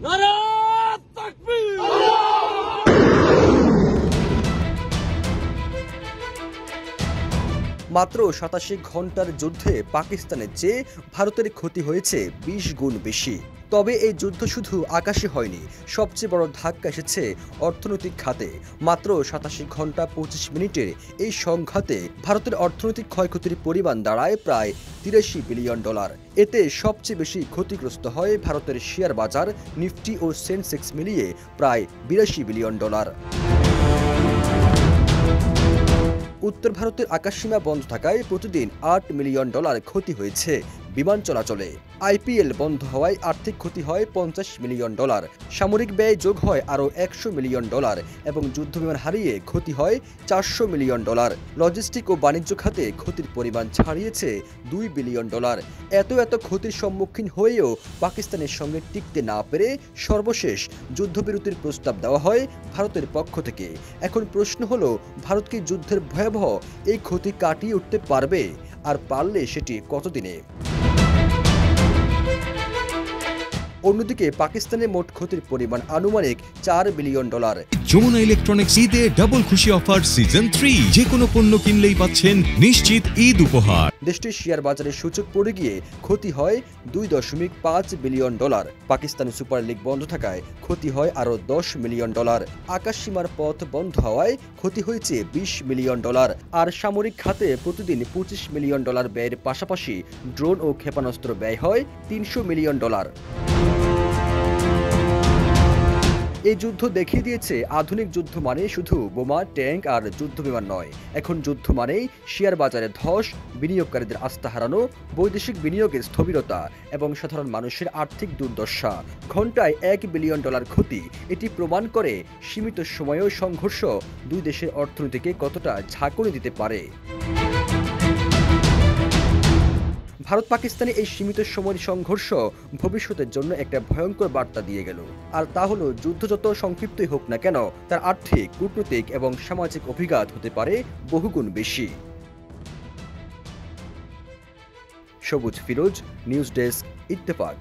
মাত্র ৮৭ ঘন্টার যুদ্ধে পাকিস্তানের চেয়ে ভারতের ক্ষতি হয়েছে ২০ গুণ বেশি। তবে এই যুদ্ধ শুধু আকাশে হয়নি, সবচেয়ে বড় ধাক্কা এসেছে অর্থনৈতিক খাতে। মাত্র ৮৭ ঘন্টা ২৫ মিনিটের এই সংঘাতে ভারতের অর্থনৈতিক ক্ষয়ক্ষতির পরিমাণ দাঁড়ায় প্রায় $৮৩ বিলিয়ন। এতে সবচেয়ে বেশি ক্ষতিগ্রস্ত হয় ভারতের শেয়ার বাজার, নিফটি ও সেন্সেক্স মিলিয়ে প্রায় $৮২ বিলিয়ন। উত্তর ভারতের আকাশসীমা বন্ধ থাকায় প্রতিদিন $৮ মিলিয়ন ক্ষতি হয়েছে বিমান চলাচলে। আইপিএল বন্ধ হওয়ায় আর্থিক ক্ষতি হয় $৫০ মিলিয়ন, সামরিক ব্যয় যোগ হয় আরও $১০০ মিলিয়ন এবং যুদ্ধবিমান হারিয়ে ক্ষতি হয় $৪০০ মিলিয়ন। লজিস্টিক ও বাণিজ্য খাতে ক্ষতির পরিমাণ ছাড়িয়েছে $২ বিলিয়ন। এত ক্ষতির সম্মুখীন হয়েও পাকিস্তানের সঙ্গে টিকতে না পেরে সর্বশেষ যুদ্ধবিরতির প্রস্তাব দেওয়া হয় ভারতের পক্ষ থেকে। এখন প্রশ্ন হলো, ভারত কি যুদ্ধের ভয়াবহ এই ক্ষতি কাটিয়ে উঠতে পারবে? আর পারলে সেটি কতদিনে? অন্যদিকে পাকিস্তানের মোট ক্ষতির পরিমাণ আনুমানিক $৪ বিলিয়ন। যমুনা ইলেকট্রনিক্স ঈদে ডাবল খুশি অফার সিজন 3, যে কোনো পণ্য কিনলেই পাচ্ছেন নিশ্চিত ঈদ উপহার। দেশটির শেয়ার বাজারের সূচক পড়ে গিয়ে ক্ষতি হয় $২.৫ বিলিয়ন। পাকিস্তানি সুপার লিগ বন্ধ থাকায় ক্ষতি হয় আরও $১০ মিলিয়ন। আকাশসীমার পথ বন্ধ হওয়ায় ক্ষতি হয়েছে $২০ মিলিয়ন। আর সামরিক খাতে প্রতিদিন $২৫ মিলিয়ন ব্যয়ের পাশাপাশি ড্রোন ও ক্ষেপণাস্ত্র ব্যয় হয় $৩০০ মিলিয়ন। এই যুদ্ধ দেখিয়ে দিয়েছে আধুনিক যুদ্ধ মানে শুধু বোমা, ট্যাঙ্ক আর যুদ্ধবিমান নয়। এখন যুদ্ধ মানেই শেয়ার বাজারে ধস, বিনিয়োগকারীদের আস্থা হারানো, বৈদেশিক বিনিয়োগের স্থবিরতা এবং সাধারণ মানুষের আর্থিক দুর্দশা। ঘন্টায় $১ বিলিয়ন ক্ষতি, এটি প্রমাণ করে সীমিত সময়েও সংঘর্ষ দুই দেশের অর্থনীতিকে কতটা ঝাঁকুনি দিতে পারে। ভারত পাকিস্তানে এই সীমিত সময়ের সংঘর্ষ ভবিষ্যতের জন্য একটা ভয়ঙ্কর বার্তা দিয়ে গেল। আর তা হলো, যুদ্ধ যত সংক্ষিপ্তই হোক না কেন, তার আর্থিক, কূটনৈতিক এবং সামাজিক অভিঘাত হতে পারে বহুগুণ বেশি। সবুজ ফিরোজ, নিউজ ডেস্ক, ইত্তেফাক।